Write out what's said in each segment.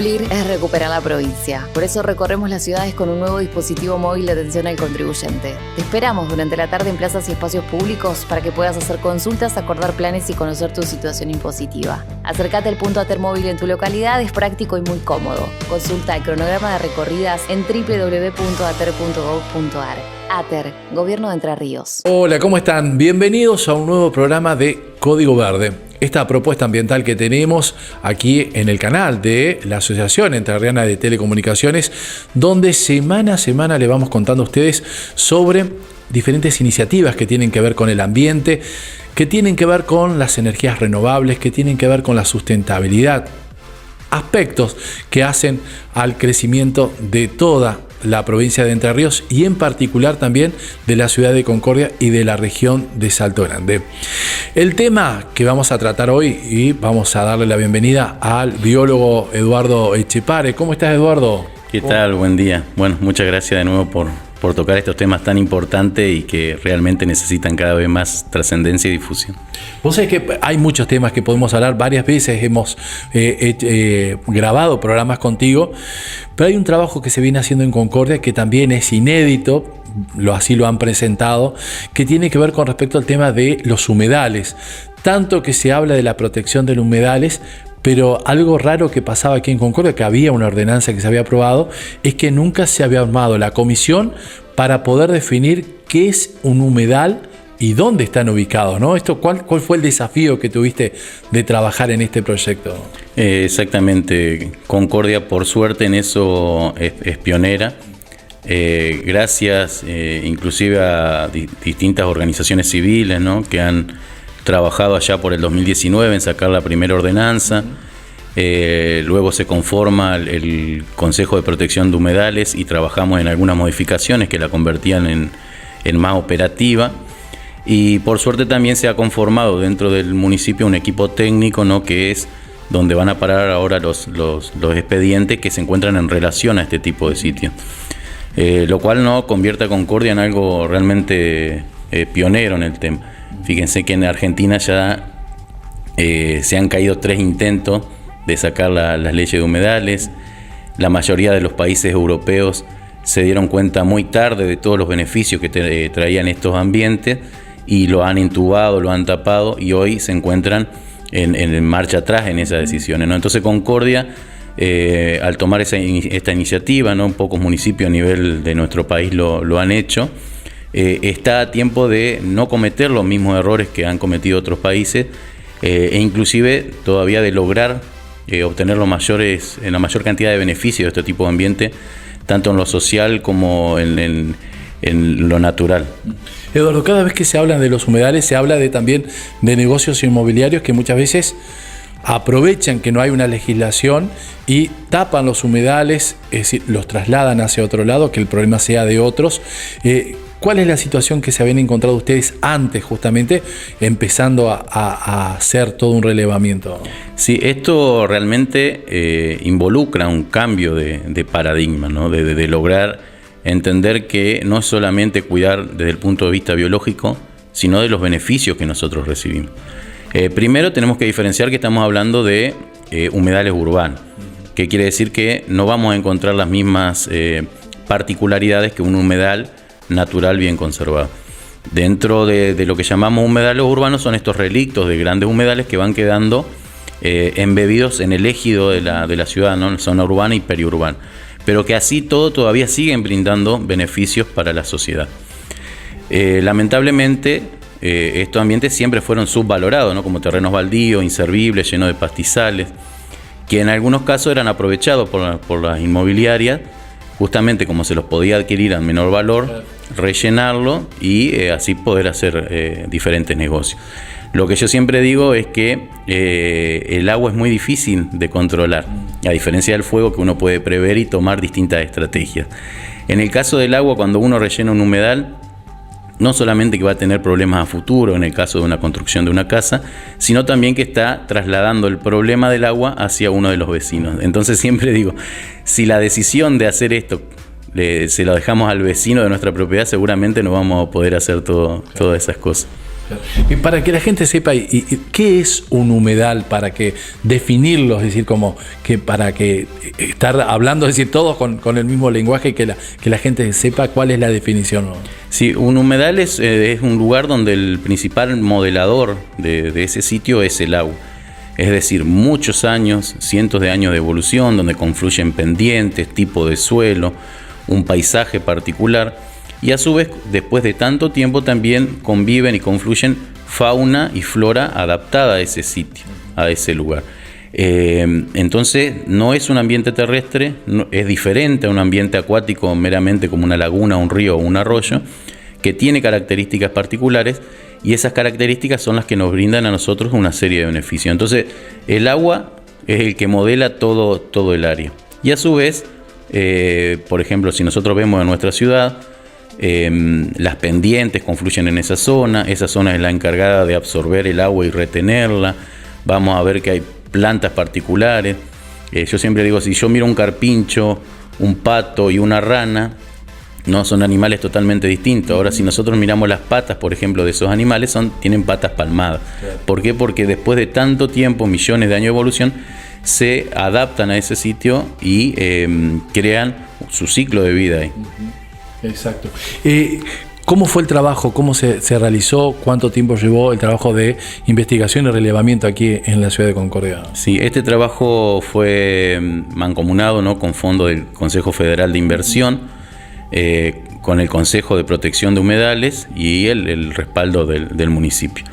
cumplir es recuperar la provincia. Por eso recorremos las ciudades con un nuevo dispositivo móvil de atención al contribuyente. Te esperamos durante la tarde en plazas y espacios públicos para que puedas hacer consultas, acordar planes y conocer tu situación impositiva. Acércate al punto ATER móvil en tu localidad, es práctico y muy cómodo. Consulta el cronograma de recorridas en www.ater.gov.ar. ATER, Gobierno de Entre Ríos. Hola, ¿cómo están? Bienvenidos a un nuevo programa de Código Verde. Esta propuesta ambiental que tenemos aquí en el canal de la Asociación Entrerriana de Telecomunicaciones, donde semana a semana le vamos contando a ustedes sobre diferentes iniciativas que tienen que ver con el ambiente, que tienen que ver con las energías renovables, que tienen que ver con la sustentabilidad, aspectos que hacen al crecimiento de toda la provincia de Entre Ríos y en particular también de la ciudad de Concordia y de la región de Salto Grande. El tema que vamos a tratar hoy, y vamos a darle la bienvenida al biólogo Eduardo Etchepare. ¿Cómo estás, Eduardo? ¿Qué tal? Buen día. Bueno, muchas gracias de nuevo por tocar estos temas tan importantes y que realmente necesitan cada vez más trascendencia y difusión. Vos sabés que hay muchos temas que podemos hablar, varias veces hemos grabado programas contigo, pero hay un trabajo que se viene haciendo en Concordia que también es inédito, así lo han presentado, que tiene que ver con respecto al tema de los humedales. Tanto que se habla de la protección de los humedales, pero algo raro que pasaba aquí en Concordia, que había una ordenanza que se había aprobado, es que nunca se había armado la comisión para poder definir qué es un humedal y dónde están ubicados, ¿no? ¿Cuál fue el desafío que tuviste de trabajar en este proyecto? Exactamente. Concordia, por suerte, en eso es pionera. Gracias inclusive a distintas organizaciones civiles, ¿no?, que han trabajado allá por el 2019 en sacar la primera ordenanza. Luego se conforma el Consejo de Protección de Humedales y trabajamos en algunas modificaciones que la convertían en más operativa. Y por suerte también se ha conformado dentro del municipio un equipo técnico, ¿no?, que es donde van a parar ahora los expedientes que se encuentran en relación a este tipo de sitios. Lo cual no convierte a Concordia en algo realmente pionero en el tema. Fíjense que en Argentina ya se han caído 3 intentos de sacar las leyes de humedales. La mayoría de los países europeos se dieron cuenta muy tarde de todos los beneficios que traían estos ambientes y lo han intubado, lo han tapado y hoy se encuentran en marcha atrás en esas decisiones, ¿no? Entonces Concordia, al tomar esta iniciativa, ¿no?, pocos municipios a nivel de nuestro país lo han hecho. Está a tiempo de no cometer los mismos errores que han cometido otros países e inclusive todavía de lograr obtener la mayor cantidad de beneficios de este tipo de ambiente, tanto en lo social como en lo natural. Eduardo, cada vez que se habla de los humedales se habla también de negocios inmobiliarios que muchas veces aprovechan que no hay una legislación y tapan los humedales, es decir, los trasladan hacia otro lado, que el problema sea de otros. ¿Cuál es la situación que se habían encontrado ustedes antes, justamente, empezando a hacer todo un relevamiento? Sí, esto realmente involucra un cambio de paradigma, ¿no?, de lograr entender que no es solamente cuidar desde el punto de vista biológico, sino de los beneficios que nosotros recibimos. Primero tenemos que diferenciar que estamos hablando de humedales urbanos, que quiere decir que no vamos a encontrar las mismas particularidades que un humedal natural bien conservado. Dentro de lo que llamamos humedales urbanos son estos relictos de grandes humedales que van quedando embebidos en el ejido de la ciudad, ¿no?, en zona urbana y periurbana, pero que así todo todavía siguen brindando beneficios para la sociedad. Lamentablemente estos ambientes siempre fueron subvalorados, ¿no?, como terrenos baldíos, inservibles, llenos de pastizales, que en algunos casos eran aprovechados por las inmobiliarias, justamente como se los podía adquirir a menor valor, rellenarlo y así poder hacer diferentes negocios. Lo que yo siempre digo es que el agua es muy difícil de controlar, a diferencia del fuego que uno puede prever y tomar distintas estrategias. En el caso del agua, cuando uno rellena un humedal, no solamente que va a tener problemas a futuro en el caso de una construcción de una casa, sino también que está trasladando el problema del agua hacia uno de los vecinos. Entonces siempre digo, si la decisión de hacer esto se lo dejamos al vecino de nuestra propiedad, seguramente no vamos a poder hacer todas esas cosas. Y para que la gente sepa, ¿qué es un humedal? Para que definirlo, es decir, como que para que estar hablando, es decir, todos con el mismo lenguaje, que la gente sepa cuál es la definición, ¿no? Sí, un humedal es un lugar donde el principal modelador de ese sitio es el agua. Es decir, muchos años, cientos de años de evolución, donde confluyen pendientes, tipo de suelo, un paisaje particular. Y a su vez, después de tanto tiempo, también conviven y confluyen fauna y flora adaptada a ese sitio, a ese lugar. Entonces, no es un ambiente terrestre, es diferente a un ambiente acuático meramente como una laguna, un río o un arroyo, que tiene características particulares, y esas características son las que nos brindan a nosotros una serie de beneficios. Entonces, el agua es el que modela todo el área. Y a su vez, por ejemplo, si nosotros vemos en nuestra ciudad, las pendientes confluyen en esa zona es la encargada de absorber el agua y retenerla. Vamos a ver que hay plantas particulares. Yo siempre digo, si yo miro un carpincho, un pato y una rana, no son animales totalmente distintos. Ahora, si nosotros miramos las patas, por ejemplo, de esos animales, tienen patas palmadas. Claro. ¿Por qué? Porque después de tanto tiempo, millones de años de evolución, se adaptan a ese sitio y crean su ciclo de vida ahí. Exacto. ¿Cómo fue el trabajo? ¿Cómo se realizó? ¿Cuánto tiempo llevó el trabajo de investigación y relevamiento aquí en la ciudad de Concordia? Sí, este trabajo fue mancomunado, ¿no?, con fondos del Consejo Federal de Inversión, con el Consejo de Protección de Humedales y el respaldo del municipio.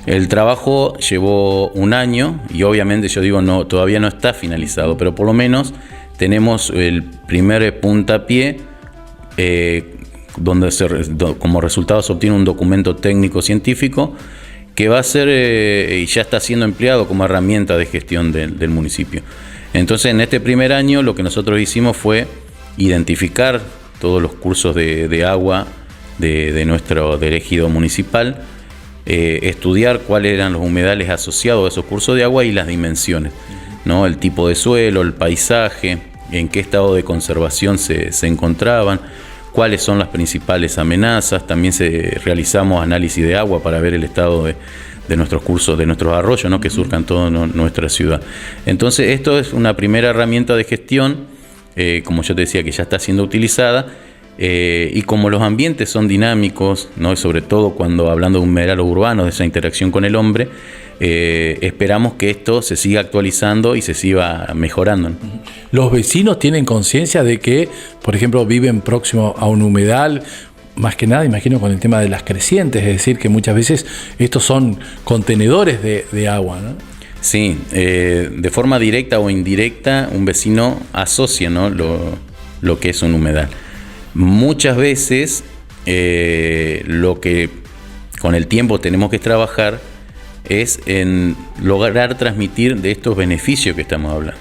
El trabajo llevó un año y obviamente yo digo, todavía no está finalizado, pero por lo menos tenemos el primer puntapié, donde como resultado se obtiene un documento técnico-científico que va a ser y ya está siendo empleado como herramienta de gestión del municipio. Entonces, en este primer año lo que nosotros hicimos fue identificar todos los cursos de agua del ejido municipal, estudiar cuáles eran los humedales asociados a esos cursos de agua y las dimensiones, ¿no?, el tipo de suelo, el paisaje, en qué estado de conservación se encontraban, cuáles son las principales amenazas. También realizamos análisis de agua para ver el estado de nuestros cursos, de nuestros arroyos, ¿no?, que surcan toda nuestra ciudad. Entonces, esto es una primera herramienta de gestión, como yo te decía, que ya está siendo utilizada, y como los ambientes son dinámicos, ¿no?, y sobre todo cuando hablando de un humedal urbano, de esa interacción con el hombre, esperamos que esto se siga actualizando y se siga mejorando, ¿no? ¿Los vecinos tienen conciencia de que, por ejemplo, viven próximo a un humedal? Más que nada, imagino, con el tema de las crecientes, es decir, que muchas veces estos son contenedores de agua, ¿no? Sí, de forma directa o indirecta, un vecino asocia, ¿no?, lo que es un humedal. Muchas veces lo que con el tiempo tenemos que trabajar es en lograr transmitir de estos beneficios que estamos hablando.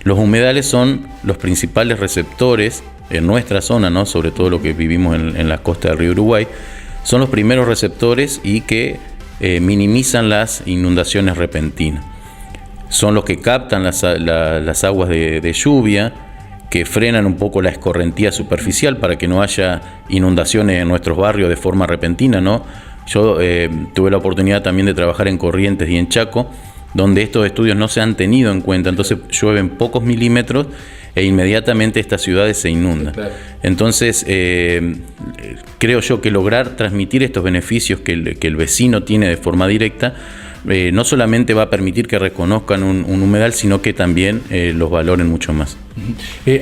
Los humedales son los principales receptores en nuestra zona, ¿no?, sobre todo lo que vivimos en la costa del río Uruguay, son los primeros receptores y que minimizan las inundaciones repentinas. Son los que captan las aguas de lluvia, que frenan un poco la escorrentía superficial para que no haya inundaciones en nuestros barrios de forma repentina, ¿no? Yo tuve la oportunidad también de trabajar en Corrientes y en Chaco, donde estos estudios no se han tenido en cuenta. Entonces llueven pocos milímetros e inmediatamente estas ciudades se inundan. Claro. Entonces, creo yo que lograr transmitir estos beneficios que el vecino tiene de forma directa, no solamente va a permitir que reconozcan un humedal, sino que también los valoren mucho más.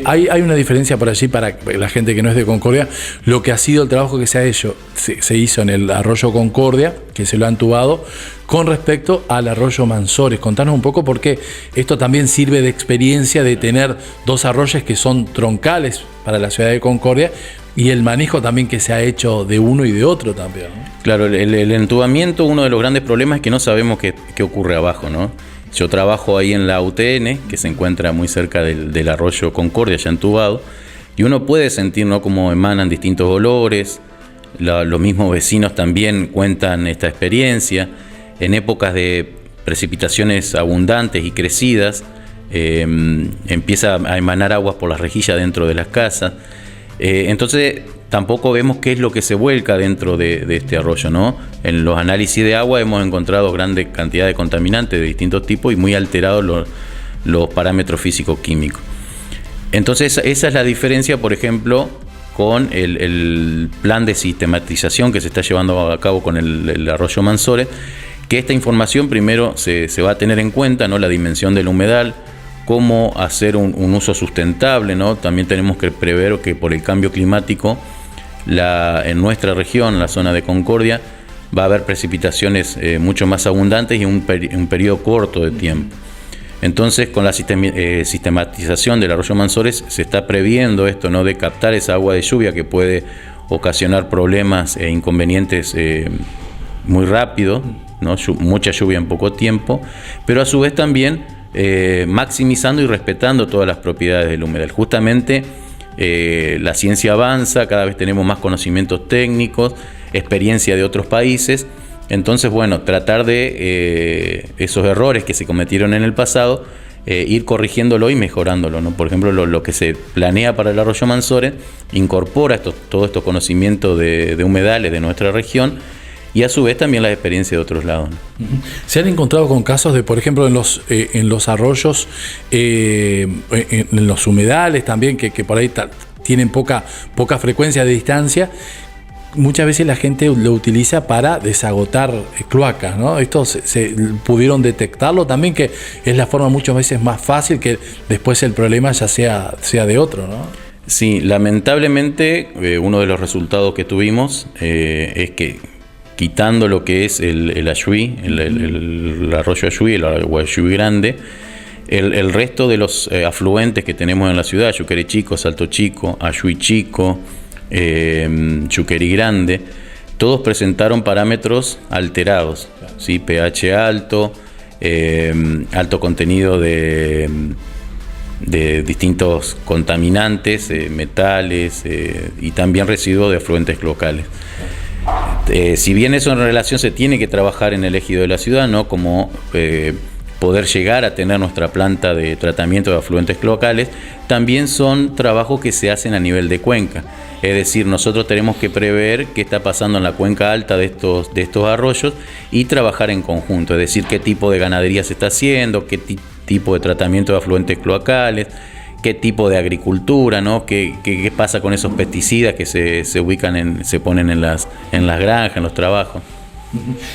Hay una diferencia por allí para la gente que no es de Concordia, lo que ha sido el trabajo que se ha hecho, se hizo en el arroyo Concordia, que se lo ha entubado, con respecto al arroyo Mansores. Contanos un poco, porque esto también sirve de experiencia de tener dos arroyos que son troncales para la ciudad de Concordia, y el manejo también que se ha hecho de uno y de otro también, ¿no? Claro, el entubamiento, uno de los grandes problemas es que no sabemos qué ocurre abajo, ¿no? Yo trabajo ahí en la UTN, que se encuentra muy cerca del arroyo Concordia, ya entubado, y uno puede sentir, ¿no?, cómo emanan distintos olores. Los mismos vecinos también cuentan esta experiencia. En épocas de precipitaciones abundantes y crecidas, empieza a emanar aguas por las rejillas dentro de las casas. Entonces tampoco vemos qué es lo que se vuelca dentro de este arroyo, ¿no? En los análisis de agua hemos encontrado grande cantidad de contaminantes de distintos tipos y muy alterados los parámetros físico-químicos. Entonces esa es la diferencia, por ejemplo, con el plan de sistematización que se está llevando a cabo con el arroyo Mansores, que esta información primero se va a tener en cuenta, ¿no? La dimensión del humedal, cómo hacer un uso sustentable, ¿no? También tenemos que prever que por el cambio climático en nuestra región, en la zona de Concordia, va a haber precipitaciones mucho más abundantes y un periodo corto de tiempo. Entonces, con la sistematización del arroyo Mansores se está previendo esto, ¿no? De captar esa agua de lluvia que puede ocasionar problemas e inconvenientes muy rápido, ¿no? Mucha lluvia en poco tiempo, pero a su vez también maximizando y respetando todas las propiedades del humedal. Justamente la ciencia avanza, cada vez tenemos más conocimientos técnicos, experiencia de otros países. Entonces, bueno, tratar de esos errores que se cometieron en el pasado, ir corrigiéndolo y mejorándolo, ¿no? Por ejemplo, lo que se planea para el arroyo Mansores incorpora todos estos conocimientos de humedales de nuestra región y a su vez también las experiencias de otros lados, ¿no? ¿Se han encontrado con casos de, por ejemplo, en los arroyos, en los humedales también, que por ahí tienen poca frecuencia de distancia? Muchas veces la gente lo utiliza para desagotar cloacas, ¿no? Esto se pudieron detectarlo también, que es la forma muchas veces más fácil que después el problema ya sea de otro, ¿no? Sí, lamentablemente uno de los resultados que tuvimos es que quitando lo que es el Ayuí, el arroyo Ayuí, el agua Ayuí Grande, el resto de los afluentes que tenemos en la ciudad, Yuquerí Chico, Salto Chico, Ayuí Chico, Yuquerí Grande, todos presentaron parámetros alterados, ¿sí? pH alto, alto contenido de distintos contaminantes, metales y también residuos de afluentes locales. Si bien eso en relación se tiene que trabajar en el ejido de la ciudad, ¿no? Como poder llegar a tener nuestra planta de tratamiento de afluentes locales, también son trabajos que se hacen a nivel de cuenca. Es decir, nosotros tenemos que prever qué está pasando en la cuenca alta de estos arroyos y trabajar en conjunto, es decir, qué tipo de ganadería se está haciendo, qué tipo de tratamiento de afluentes cloacales, qué tipo de agricultura, ¿no? ¿Qué pasa con esos pesticidas que se ubican se ponen en las granjas, en los trabajos?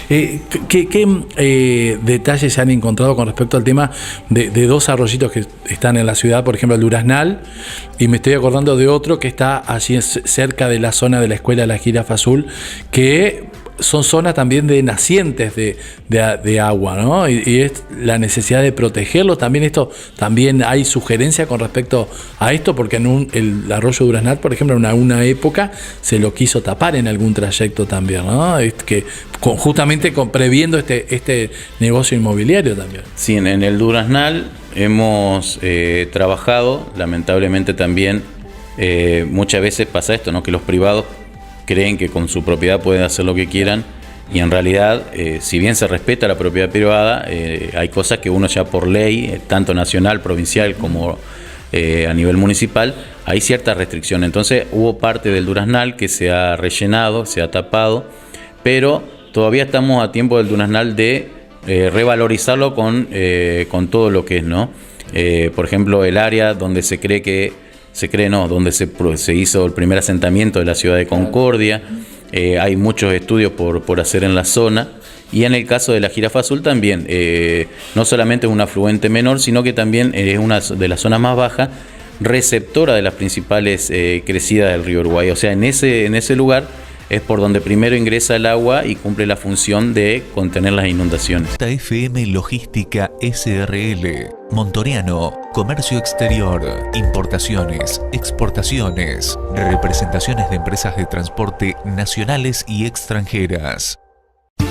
¿Qué detalles se han encontrado con respecto al tema de dos arroyitos que están en la ciudad? Por ejemplo, el Duraznal, y me estoy acordando de otro que está allí cerca de la zona de la escuela de la Jirafa Azul, que son zonas también de nacientes de agua, ¿no? Y es la necesidad de protegerlos. También hay sugerencia con respecto a esto, porque el arroyo Duraznal, por ejemplo, en una época se lo quiso tapar en algún trayecto también, ¿no? Justamente previendo este negocio inmobiliario también. Sí, en el Duraznal hemos trabajado, lamentablemente también muchas veces pasa esto, ¿no? Que los privados creen que con su propiedad pueden hacer lo que quieran y en realidad, si bien se respeta la propiedad privada, hay cosas que uno ya por ley, tanto nacional, provincial como a nivel municipal, hay ciertas restricciones. Entonces hubo parte del Duraznal que se ha rellenado, se ha tapado, pero todavía estamos a tiempo del Duraznal de revalorizarlo con todo lo que es, ¿no? Por ejemplo, el área donde donde se hizo el primer asentamiento de la ciudad de Concordia, hay muchos estudios por hacer en la zona, y en el caso de la Jirafa Azul también, no solamente es un afluente menor, sino que también es una de las zonas más bajas, receptora de las principales crecidas del río Uruguay. O sea, en ese lugar es por donde primero ingresa el agua y cumple la función de contener las inundaciones. JFM Logística SRL, Montoriano, Comercio Exterior, Importaciones, Exportaciones, representaciones de empresas de transporte nacionales y extranjeras.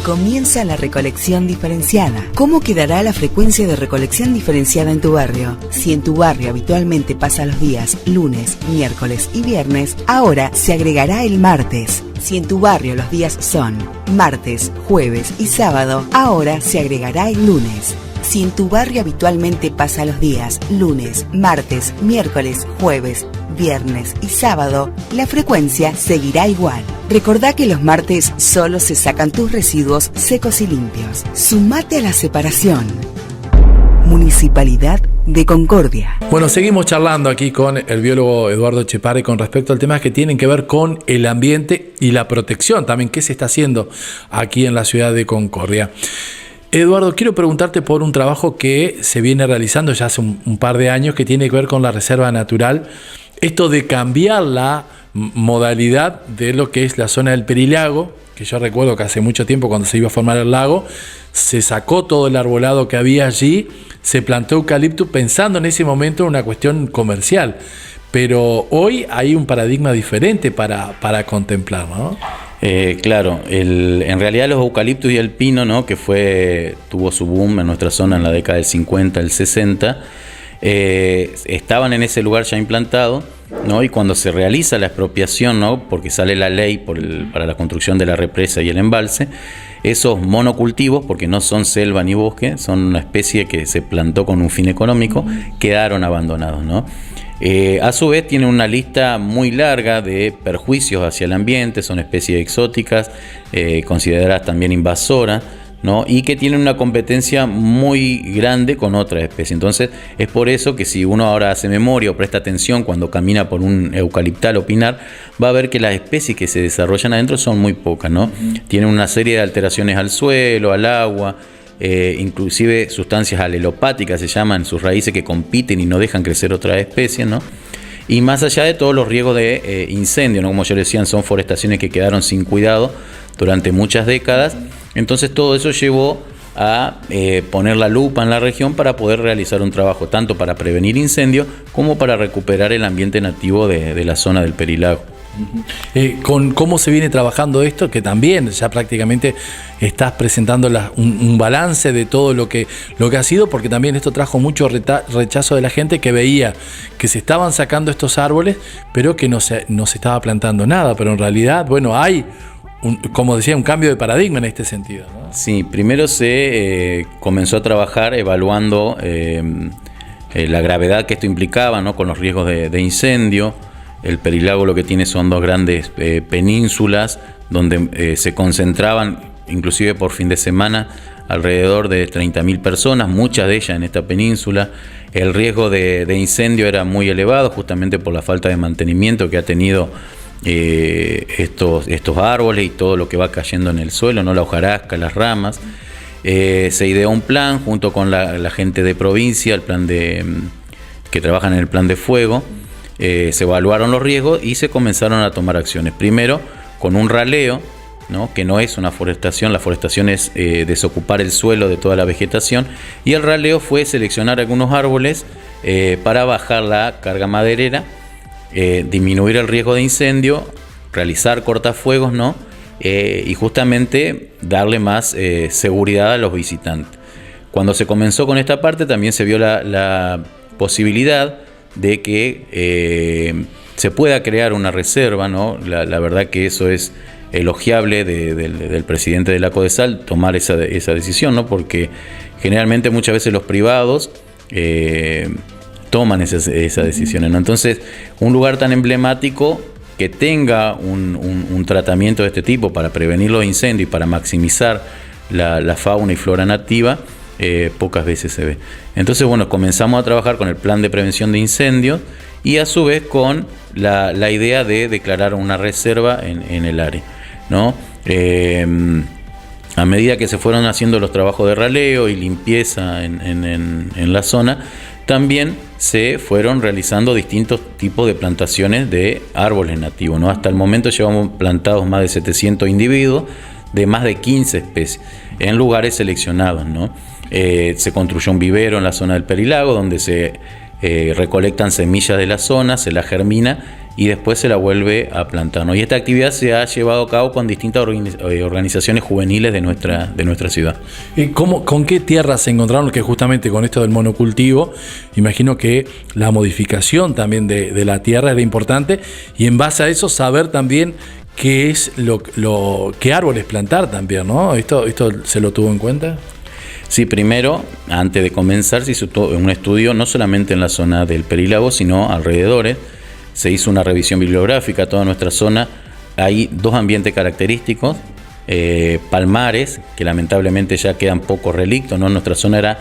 Comienza la recolección diferenciada. ¿Cómo quedará la frecuencia de recolección diferenciada en tu barrio? Si en tu barrio habitualmente pasa los días lunes, miércoles y viernes, ahora se agregará el martes. Si en tu barrio los días son martes, jueves y sábado, ahora se agregará el lunes. Si en tu barrio habitualmente pasa los días lunes, martes, miércoles, jueves, viernes y sábado, la frecuencia seguirá igual. Recordá que los martes solo se sacan tus residuos secos y limpios. Sumate a la separación. Municipalidad de Concordia. Bueno, seguimos charlando aquí con el biólogo Eduardo Echepare con respecto al tema que tienen que ver con el ambiente y la protección también, qué se está haciendo aquí en la ciudad de Concordia. Eduardo, quiero preguntarte por un trabajo que se viene realizando ya hace un par de años que tiene que ver con la reserva natural. Esto de cambiar la modalidad de lo que es la zona del Perilago, que yo recuerdo que hace mucho tiempo cuando se iba a formar el lago, se sacó todo el arbolado que había allí, se plantó eucalipto pensando en ese momento en una cuestión comercial. Pero hoy hay un paradigma diferente para contemplar, ¿no? Claro, en realidad los eucaliptos y el pino, ¿no? Que tuvo su boom en nuestra zona en la década del 50, el 60, estaban en ese lugar ya implantados, ¿no? Y cuando se realiza la expropiación, ¿no? Porque sale la ley para la construcción de la represa y el embalse, esos monocultivos, porque no son selva ni bosque, son una especie que se plantó con un fin económico, quedaron abandonados, ¿no? A su vez tienen una lista muy larga de perjuicios hacia el ambiente, son especies exóticas, consideradas también invasoras, ¿no? Y que tienen una competencia muy grande con otras especies. Entonces es por eso que si uno ahora hace memoria o presta atención cuando camina por un eucaliptal o pinar, va a ver que las especies que se desarrollan adentro son muy pocas, ¿no? Tienen una serie de alteraciones al suelo, al agua, inclusive sustancias alelopáticas se llaman sus raíces, que compiten y no dejan crecer otras especies, ¿no? Y más allá de todos los riesgos de incendio, ¿no? Como yo decía, son forestaciones que quedaron sin cuidado durante muchas décadas. Entonces todo eso llevó a poner la lupa en la región para poder realizar un trabajo tanto para prevenir incendios como para recuperar el ambiente nativo de la zona del Perilago. Con cómo se viene trabajando esto, que también ya prácticamente estás presentando un balance de todo lo que ha sido, porque también esto trajo mucho rechazo de la gente que veía que se estaban sacando estos árboles, pero que no se estaba plantando nada. Pero en realidad, bueno, hay como decía, un cambio de paradigma en este sentido, ¿no? Sí, primero se comenzó a trabajar evaluando la gravedad que esto implicaba, ¿no? Con los riesgos de incendio. El Perilago lo que tiene son dos grandes penínsulas donde se concentraban, inclusive por fin de semana, alrededor de 30.000 personas, muchas de ellas en esta península. El riesgo de incendio era muy elevado justamente por la falta de mantenimiento que ha tenido estos árboles y todo lo que va cayendo en el suelo, ¿no? La hojarasca, las ramas. Se ideó un plan junto con la gente de provincia, el plan que trabajan en el plan de fuego. Se evaluaron los riesgos y se comenzaron a tomar acciones. Primero con un raleo, ¿no? Que no es una forestación, la forestación es desocupar el suelo de toda la vegetación, y el raleo fue seleccionar algunos árboles para bajar la carga maderera, disminuir el riesgo de incendio, realizar cortafuegos, ¿no? Y justamente darle más seguridad a los visitantes. Cuando se comenzó con esta parte también se vio la posibilidad de que se pueda crear una reserva, ¿no? La verdad que eso es elogiable del presidente de la CODESAL, tomar esa decisión, ¿no? Porque generalmente muchas veces los privados toman esas decisiones, ¿no? Entonces, un lugar tan emblemático que tenga un tratamiento de este tipo para prevenir los incendios y para maximizar la fauna y flora nativa, pocas veces se ve. Entonces, bueno, comenzamos a trabajar con el plan de prevención de incendios y a su vez con la idea de declarar una reserva en el área, ¿no? A medida que se fueron haciendo los trabajos de raleo y limpieza en la zona, también se fueron realizando distintos tipos de plantaciones de árboles nativos, ¿no? Hasta el momento llevamos plantados más de 700 individuos de más de 15 especies en lugares seleccionados, ¿no? Se construyó un vivero en la zona del Perilago donde se recolectan semillas de la zona, se la germina y después se la vuelve a plantar, ¿no? Y esta actividad se ha llevado a cabo con distintas organizaciones juveniles de nuestra ciudad. ¿Con qué tierras se encontraron? Que justamente con esto del monocultivo, imagino que la modificación también de la tierra era importante, y en base a eso saber también qué es qué árboles plantar también, ¿no? ¿Esto se lo tuvo en cuenta? Sí, primero, antes de comenzar, se hizo un estudio no solamente en la zona del Perilago, sino alrededores. Se hizo una revisión bibliográfica, toda nuestra zona. Hay 2 ambientes característicos, palmares, que lamentablemente ya quedan pocos relictos, ¿no? Nuestra zona era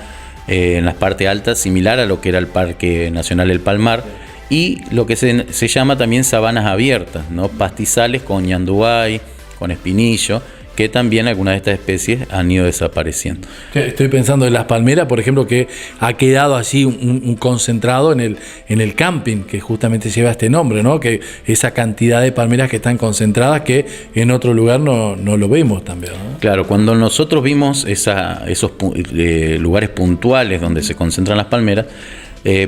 en las partes altas similar a lo que era el Parque Nacional El Palmar, y lo que se llama también sabanas abiertas, ¿no? Pastizales con ñandubay, con espinillo, que también algunas de estas especies han ido desapareciendo. Estoy pensando en las palmeras, por ejemplo, que ha quedado así un concentrado en el camping, que justamente lleva este nombre, ¿no? Que esa cantidad de palmeras que están concentradas que en otro lugar no lo vemos también, ¿no? Claro, cuando nosotros vimos esos lugares puntuales donde se concentran las palmeras,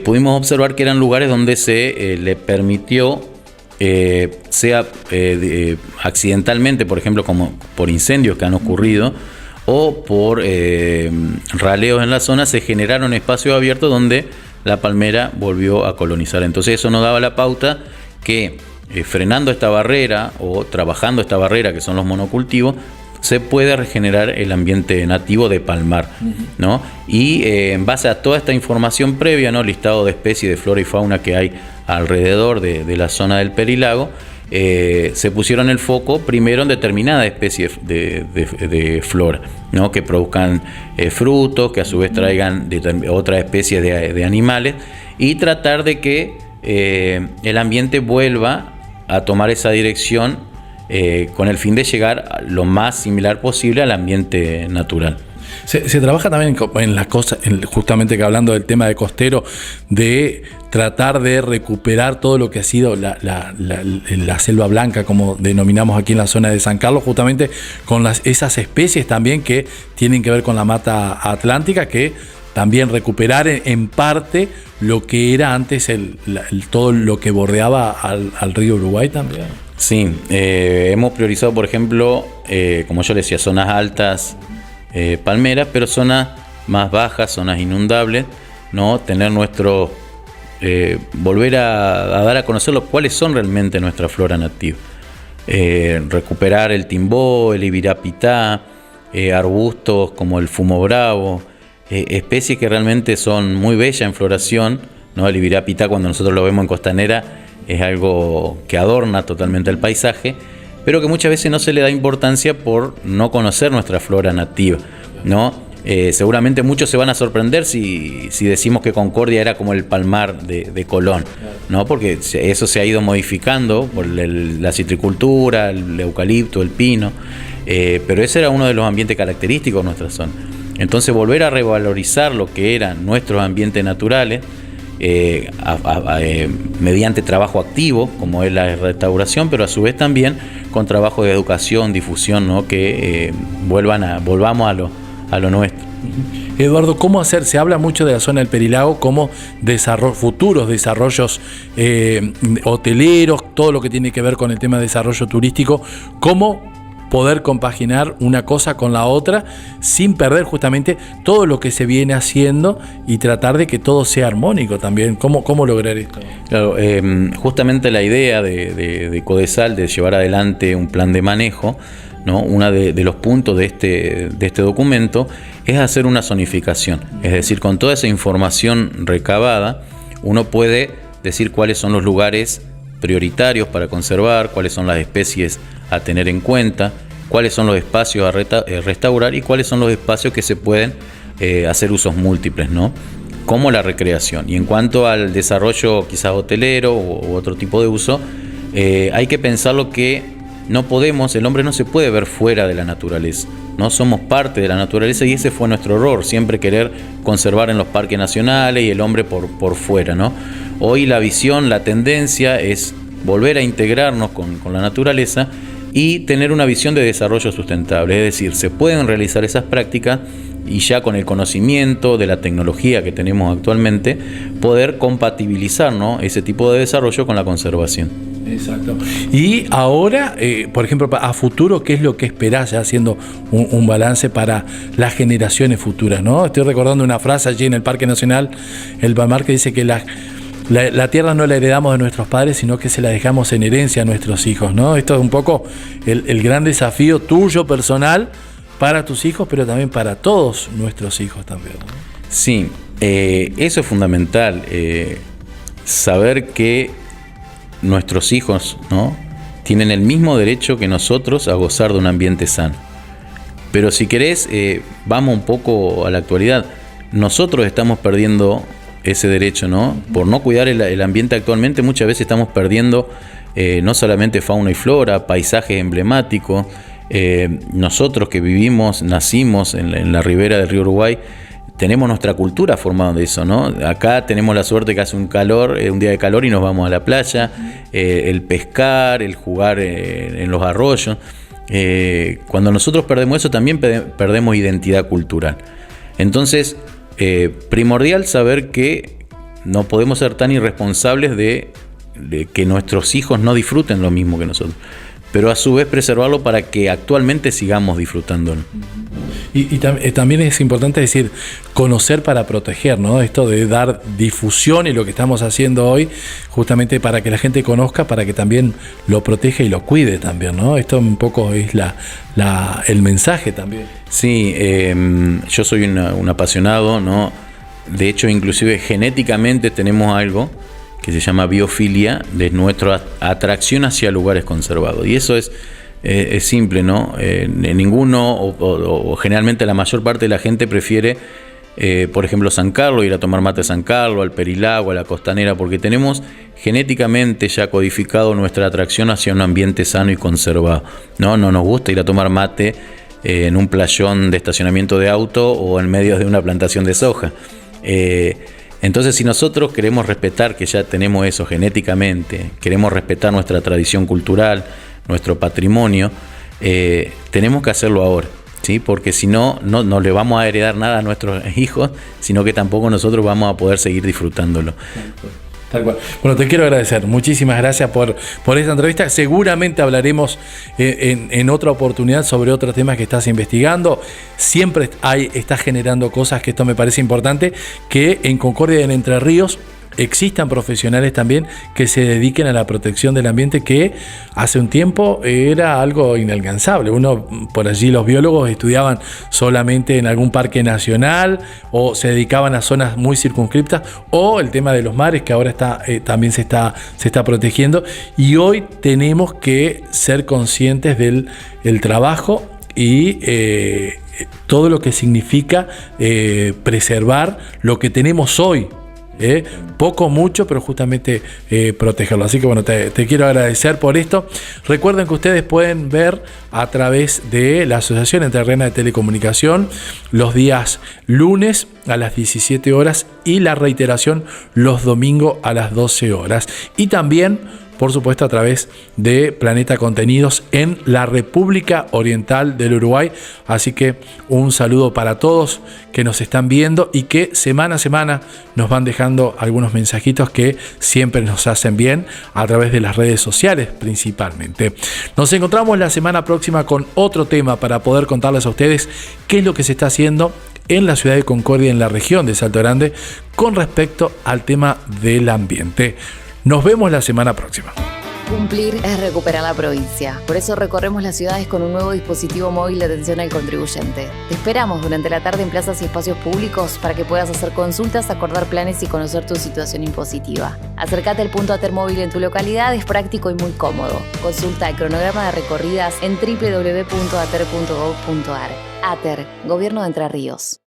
pudimos observar que eran lugares donde se le permitió, sea accidentalmente, por ejemplo, como por incendios que han ocurrido, o por raleos en la zona, se generaron espacios abiertos donde la palmera volvió a colonizar. Entonces eso nos daba la pauta que frenando esta barrera o trabajando esta barrera, que son los monocultivos, se puede regenerar el ambiente nativo de palmar, ¿no? Y en base a toda esta información previa, ¿no? Listado de especies de flora y fauna que hay alrededor de la zona del Perilago, se pusieron el foco primero en determinadas especies de flora, ¿no? Que produzcan frutos, que a su vez traigan otras especies de animales, y tratar de que el ambiente vuelva a tomar esa dirección, con el fin de llegar lo más similar posible al ambiente natural. Se trabaja también en las cosas, justamente que hablando del tema de costero, de tratar de recuperar todo lo que ha sido la selva blanca, como denominamos aquí en la zona de San Carlos, justamente con esas especies también que tienen que ver con la mata atlántica, que también recuperar en parte lo que era antes todo lo que bordeaba al río Uruguay también. Sí, hemos priorizado, por ejemplo, como yo le decía, zonas altas, palmeras, pero zonas más bajas, zonas inundables, ¿no? Tener volver a dar a conocer cuáles son realmente nuestra flora nativa. Recuperar el timbó, el ibirapitá, arbustos como el fumo bravo, especies que realmente son muy bellas en floración, ¿no? El ibirapitá, cuando nosotros lo vemos en Costanera, es algo que adorna totalmente el paisaje, pero que muchas veces no se le da importancia por no conocer nuestra flora nativa, ¿no? Seguramente muchos se van a sorprender si decimos que Concordia era como el palmar de Colón, ¿no? Porque eso se ha ido modificando por la citricultura, el eucalipto, el pino, pero ese era uno de los ambientes característicos de nuestra zona. Entonces volver a revalorizar lo que eran nuestros ambientes naturales, mediante trabajo activo, como es la restauración, pero a su vez también con trabajo de educación, difusión, ¿no? Que volvamos a lo nuestro. Eduardo, ¿cómo hacer? Se habla mucho de la zona del Perilago como futuros desarrollos hoteleros, todo lo que tiene que ver con el tema de desarrollo turístico. ¿Cómo poder compaginar una cosa con la otra sin perder justamente todo lo que se viene haciendo y tratar de que todo sea armónico también? ¿Cómo lograr esto? Claro, justamente la idea de Codesal de llevar adelante un plan de manejo, ¿no? Uno de los puntos de este documento es hacer una zonificación, es decir, con toda esa información recabada uno puede decir cuáles son los lugares prioritarios para conservar, cuáles son las especies a tener en cuenta, cuáles son los espacios a restaurar y cuáles son los espacios que se pueden hacer usos múltiples, ¿no? Como la recreación. Y en cuanto al desarrollo quizás hotelero u otro tipo de uso, hay que pensarlo que el hombre no se puede ver fuera de la naturaleza, ¿no? Somos parte de la naturaleza y ese fue nuestro error, siempre querer conservar en los parques nacionales y el hombre por fuera, ¿no? Hoy la visión, la tendencia es volver a integrarnos con la naturaleza y tener una visión de desarrollo sustentable, es decir, se pueden realizar esas prácticas y ya con el conocimiento de la tecnología que tenemos actualmente, poder compatibilizar, ¿no? Ese tipo de desarrollo con la conservación. Exacto. Y ahora, por ejemplo, a futuro, ¿qué es lo que esperás, ya haciendo un balance para las generaciones futuras, ¿no? Estoy recordando una frase allí en el Parque Nacional El Palmar que dice que la tierra no la heredamos de nuestros padres, sino que se la dejamos en herencia a nuestros hijos, ¿no? Esto es un poco el gran desafío tuyo personal para tus hijos, pero también para todos nuestros hijos también, ¿no? Sí, eso es fundamental, saber que nuestros hijos, ¿no?, tienen el mismo derecho que nosotros a gozar de un ambiente sano. Pero si querés, vamos un poco a la actualidad. Nosotros estamos perdiendo ese derecho, ¿no? Por no cuidar el ambiente actualmente, muchas veces estamos perdiendo no solamente fauna y flora, paisajes emblemáticos. Nosotros que vivimos, nacimos en la ribera del río Uruguay, tenemos nuestra cultura formada de eso, ¿no? Acá tenemos la suerte que hace un día de calor y nos vamos a la playa, el pescar, el jugar en los arroyos. Cuando nosotros perdemos eso, también perdemos identidad cultural. Entonces, primordial saber que no podemos ser tan irresponsables de que nuestros hijos no disfruten lo mismo que nosotros, pero a su vez preservarlo para que actualmente sigamos disfrutándolo. Y también es importante decir, conocer para proteger, ¿no? Esto de dar difusión y lo que estamos haciendo hoy, justamente para que la gente conozca, para que también lo proteja y lo cuide también, ¿no? Esto un poco es el mensaje también. Sí, yo soy un apasionado, ¿no? De hecho, inclusive genéticamente tenemos algo que se llama biofilia, de nuestra atracción hacia lugares conservados. Y eso es simple, ¿no? Ninguno, o generalmente la mayor parte de la gente prefiere, por ejemplo, San Carlos, ir a tomar mate a San Carlos, al Perilago, a la Costanera, porque tenemos genéticamente ya codificado nuestra atracción hacia un ambiente sano y conservado. No nos gusta ir a tomar mate en un playón de estacionamiento de auto o en medio de una plantación de soja. Entonces, si nosotros queremos respetar, que ya tenemos eso genéticamente, queremos respetar nuestra tradición cultural, nuestro patrimonio, tenemos que hacerlo ahora, ¿sí? Porque si no le vamos a heredar nada a nuestros hijos, sino que tampoco nosotros vamos a poder seguir disfrutándolo. Tal cual. Bueno, te quiero agradecer. Muchísimas gracias por esta entrevista. Seguramente hablaremos en otra oportunidad sobre otros temas que estás investigando. Siempre estás generando cosas, que esto me parece importante, que en Concordia y en Entre Ríos existan profesionales también que se dediquen a la protección del ambiente, que hace un tiempo era algo inalcanzable. Por allí los biólogos estudiaban solamente en algún parque nacional o se dedicaban a zonas muy circunscriptas, o el tema de los mares, que ahora también se está protegiendo, y hoy tenemos que ser conscientes del trabajo y todo lo que significa preservar lo que tenemos hoy. Poco, mucho, pero justamente protegerlo. Así que bueno, te quiero agradecer por esto. Recuerden que ustedes pueden ver a través de la Asociación Entrerriana de Telecomunicación los días lunes a las 17 horas y la reiteración los domingos a las 12 horas. Y también, por supuesto, a través de Planeta Contenidos en la República Oriental del Uruguay. Así que un saludo para todos que nos están viendo y que semana a semana nos van dejando algunos mensajitos que siempre nos hacen bien a través de las redes sociales principalmente. Nos encontramos la semana próxima con otro tema para poder contarles a ustedes qué es lo que se está haciendo en la ciudad de Concordia, en la región de Salto Grande, con respecto al tema del ambiente. Nos vemos la semana próxima. Cumplir es recuperar la provincia. Por eso recorremos las ciudades con un nuevo dispositivo móvil de atención al contribuyente. Te esperamos durante la tarde en plazas y espacios públicos para que puedas hacer consultas, acordar planes y conocer tu situación impositiva. Acércate al punto ATER móvil en tu localidad, es práctico y muy cómodo. Consulta el cronograma de recorridas en www.ater.gov.ar. ATER, Gobierno de Entre Ríos.